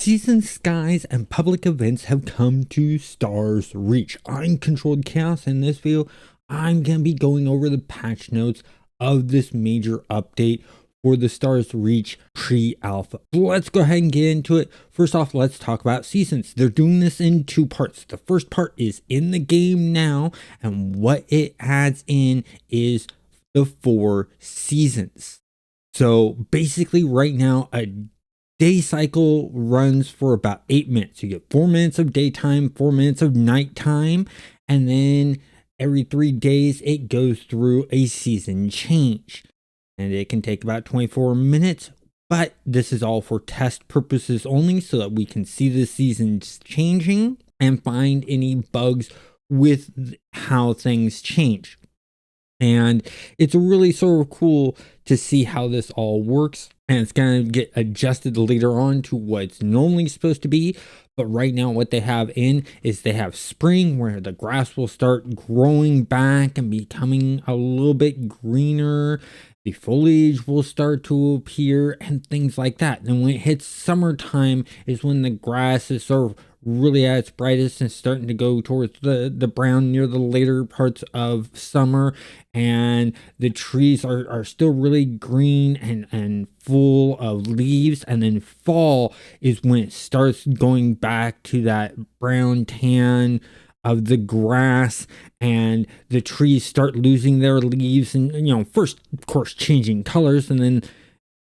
Season skies and public events have come to Stars Reach. I'm Controlled Chaos. In this video, I'm going to be going over the patch notes of this major update for the Stars Reach pre-alpha. Let's go ahead and get into it. First off, let's talk about seasons. They're doing this in two parts. The first part is in the game now, and what it adds in is the 4 seasons. So basically right now, a day cycle runs for about 8 minutes. You get 4 minutes of daytime, 4 minutes of nighttime, and then every 3 days it goes through a season change. And it can take about 24 minutes, but this is all for test purposes only so that we can see the seasons changing and find any bugs with how things change. And it's really sort of cool to see how this all works. And it's going to get adjusted later on to what it's normally supposed to be. But right now what they have in is they have spring, where the grass will start growing back and becoming a little bit greener. The foliage will start to appear and things like that. And when it hits summertime is when the grass is sort of really at its brightest and starting to go towards the brown near the later parts of summer, and the trees are still really green and full of leaves. And then fall is when it starts going back to that brown tan of the grass, and the trees start losing their leaves and, first of course changing colors and then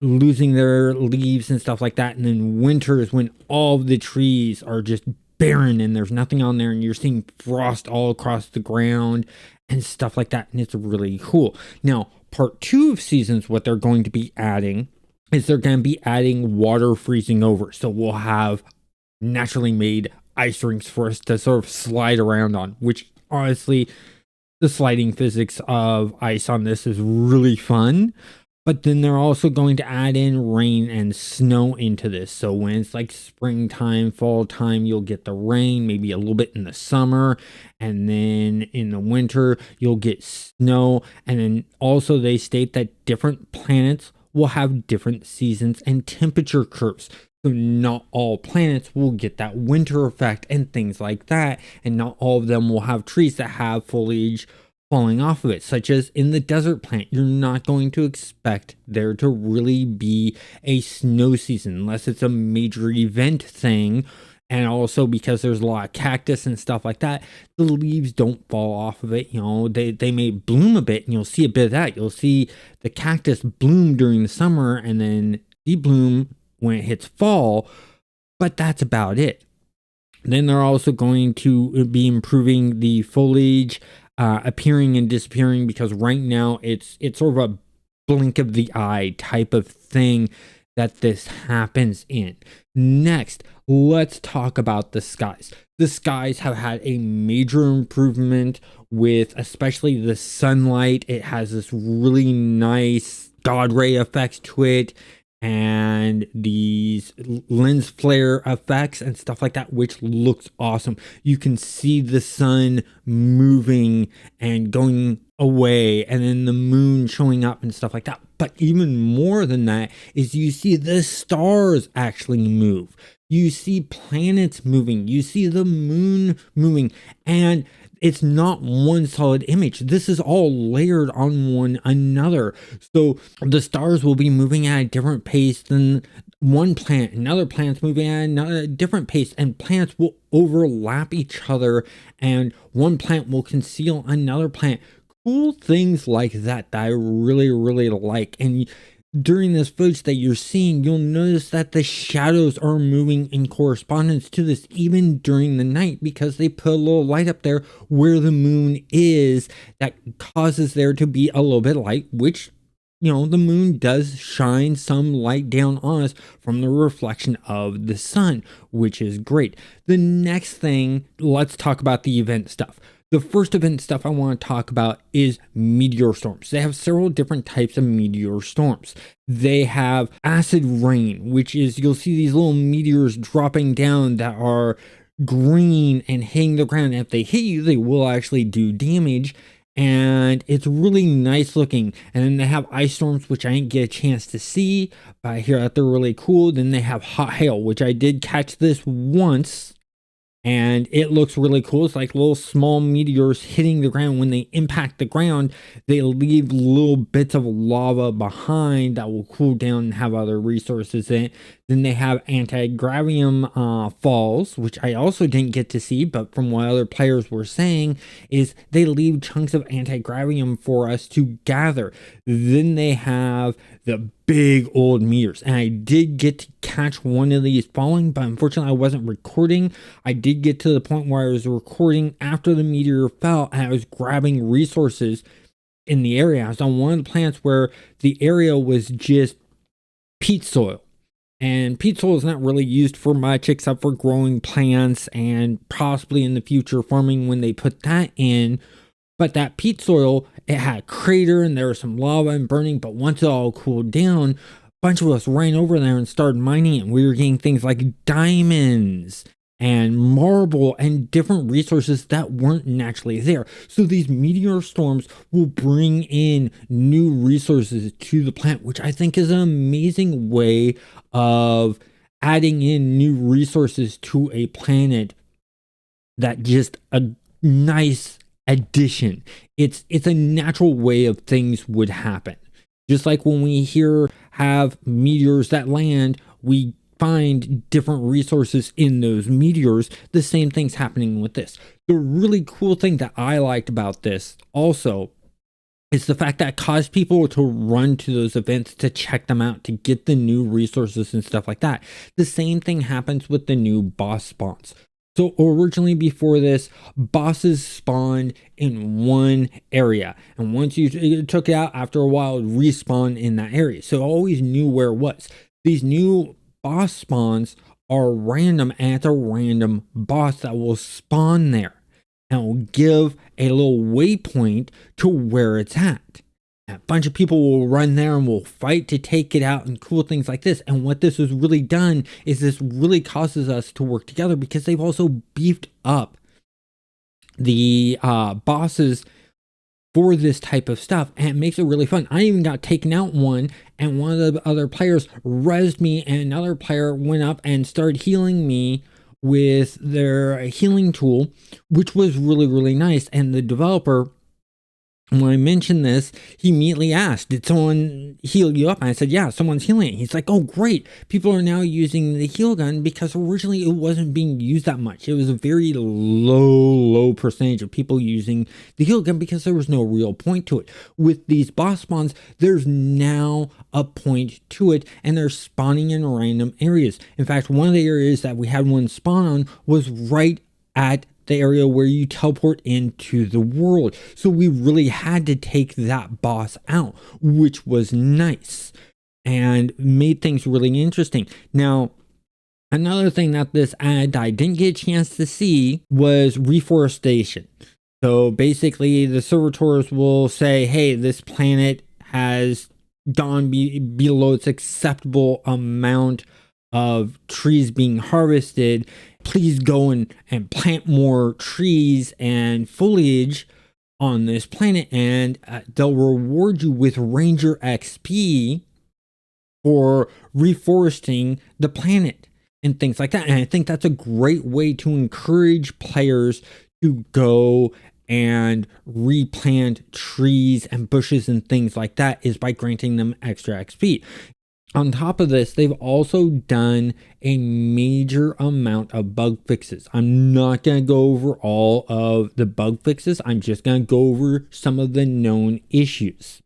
losing their leaves and stuff like that. And then winter is when all of the trees are just barren and there's nothing on there, and you're seeing frost all across the ground and stuff like that. And it's really cool. Now, part 2 of seasons, what they're going to be adding is they're going to be adding water freezing over. So we'll have naturally made ice rinks for us to sort of slide around on, which honestly, the sliding physics of ice on this is really fun. But then they're also going to add in rain and snow into this. So when it's like springtime, fall time, you'll get the rain, maybe a little bit in the summer. And then in the winter, you'll get snow. And then also they state that different planets will have different seasons and temperature curves. So not all planets will get that winter effect and things like that. And not all of them will have trees that have foliage falling off of it, such as in the desert plant. You're not going to expect there to really be a snow season unless it's a major event thing. And also because there's a lot of cactus and stuff like that, the leaves don't fall off of it. They may bloom a bit, and you'll see a bit of that. You'll see the cactus bloom during the summer and then debloom when it hits fall, but that's about it. Then they're also going to be improving the foliage appearing and disappearing, because right now it's sort of a blink of the eye type of thing that this happens in. Next, let's talk about the skies. The skies have had a major improvement with especially the sunlight. It has this really nice God ray effects to it, and these lens flare effects and stuff like that, which looks awesome. You can see the sun moving and going away, and then the moon showing up and stuff like that. But even more than that is you see the stars actually move. You see planets moving. You see the moon moving, and it's not one solid image. This is all layered on one another. So the stars will be moving at a different pace than one planet. Another planet's moving at a different pace, and planets will overlap each other, and one planet will conceal another planet. Cool things like that I really, really like. And during this footage that you're seeing, you'll notice that the shadows are moving in correspondence to this even during the night, because they put a little light up there where the moon is that causes there to be a little bit of light, which, the moon does shine some light down on us from the reflection of the sun, which is great. The next thing, let's talk about the event stuff. The first event stuff I want to talk about is meteor storms. They have several different types of meteor storms. They have acid rain, which is, you'll see these little meteors dropping down that are green and hitting the ground. And if they hit you, they will actually do damage. and it's really nice looking. And then they have ice storms, which I didn't get a chance to see, but I hear that they're really cool. Then they have hot hail, which I did catch this once, and it looks really cool. It's like little small meteors hitting the ground. When they impact the ground, they leave little bits of lava behind that will cool down and have other resources in it. Then they have anti-gravium falls, which I also didn't get to see, but from what other players were saying, is they leave chunks of anti-gravium for us to gather. Then they have the big old meteors, and I did get to catch one of these falling, but unfortunately I wasn't recording. I did get to the point where I was recording after the meteor fell, and I was grabbing resources in the area. I was on one of the plants where the area was just peat soil, and peat soil is not really used for much except for growing plants and possibly in the future farming when they put that in. But that peat soil, it had a crater and there was some lava and burning. But once it all cooled down, a bunch of us ran over there and started mining it. And we were getting things like diamonds and marble and different resources that weren't naturally there. So these meteor storms will bring in new resources to the planet, which I think is an amazing way of adding in new resources to a planet. That just a nice addition. It's a natural way of things would happen. Just like when we have meteors that land, we find different resources in those meteors. The same thing's happening with this. The really cool thing that I liked about this also is the fact that it caused people to run to those events to check them out, to get the new resources and stuff like that. The same thing happens with the new boss spawns. So originally before this, bosses spawned in one area, and once you took it out, after a while it would respawn in that area. So I always knew where it was. These new boss spawns are random, and it's a random boss that will spawn there, and will give a little waypoint to where it's at. A bunch of people will run there and will fight to take it out and cool things like this. And what this has really done is this really causes us to work together, because they've also beefed up the bosses for this type of stuff, and it makes it really fun. I even got taken out one, and one of the other players rezzed me, and another player went up and started healing me with their healing tool, which was really, really nice. And the developer, when I mentioned this, he immediately asked, did someone heal you up? And I said, yeah, someone's healing it. He's like, oh, great. People are now using the heal gun, because originally it wasn't being used that much. It was a very low percentage of people using the heal gun because there was no real point to it. With these boss spawns, there's now a point to it, and they're spawning in random areas. In fact, one of the areas that we had one spawn on was right at the area where you teleport into the world. So we really had to take that boss out, which was nice and made things really interesting. Now, another thing that this added I didn't get a chance to see was reforestation. So basically the servitors will say, hey, this planet has gone below its acceptable amount of trees being harvested. Please go and plant more trees and foliage on this planet, and they'll reward you with Ranger XP for reforesting the planet and things like that. And I think that's a great way to encourage players to go and replant trees and bushes and things like that, is by granting them extra XP. On top of this, they've also done a major amount of bug fixes. I'm not going to go over all of the bug fixes. I'm just going to go over some of the known issues.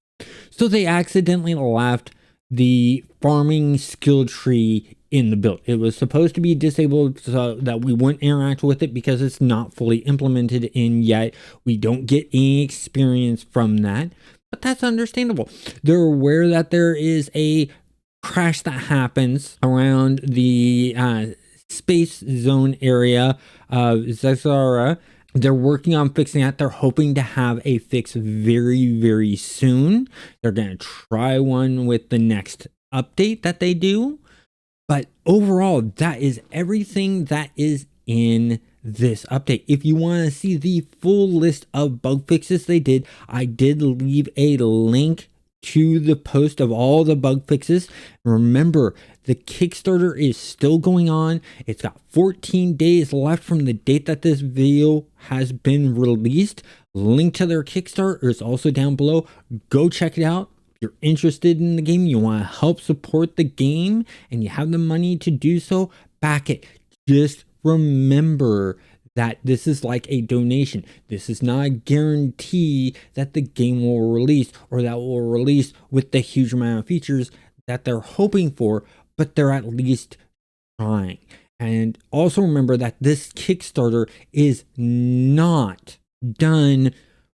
So they accidentally left the farming skill tree in the build. It was supposed to be disabled so that we wouldn't interact with it, because it's not fully implemented in yet. We don't get any experience from that, but that's understandable. They're aware that there is a crash that happens around the space zone area of Zexara. They're working on fixing that. They're hoping to have a fix very, very soon. They're going to try one with the next update that they do. But overall, that is everything that is in this update. If you want to see the full list of bug fixes they did, I did leave a link to the post of all the bug fixes. Remember, the Kickstarter is still going on. It's got 14 days left from the date that this video has been released. Link to their Kickstarter is also down below. Go check it out. If you're interested in the game, you want to help support the game, and you have the money to do so, back it. Just remember that this is like a donation. This is not a guarantee that the game will release, or that will release with the huge amount of features that they're hoping for, but they're at least trying. And also remember that this Kickstarter is not done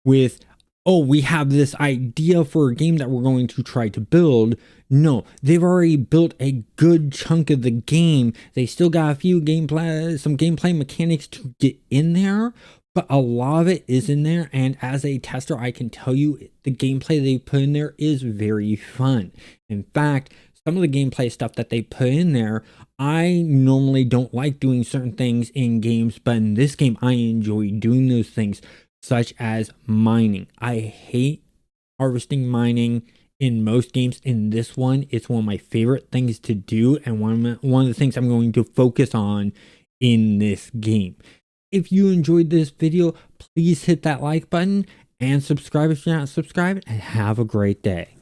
with, oh, we have this idea for a game that we're going to try to build. No, they've already built a good chunk of the game. They still got a few some gameplay mechanics to get in there, but a lot of it is in there. And as a tester, I can tell you the gameplay they put in there is very fun. In fact, some of the gameplay stuff that they put in there, I normally don't like doing certain things in games, but in this game, I enjoy doing those things, such as mining. I hate harvesting mining in most games. In this one, it's one of my favorite things to do, and one of the things I'm going to focus on in this game. If you enjoyed this video, please hit that like button and subscribe if you're not subscribed, and have a great day.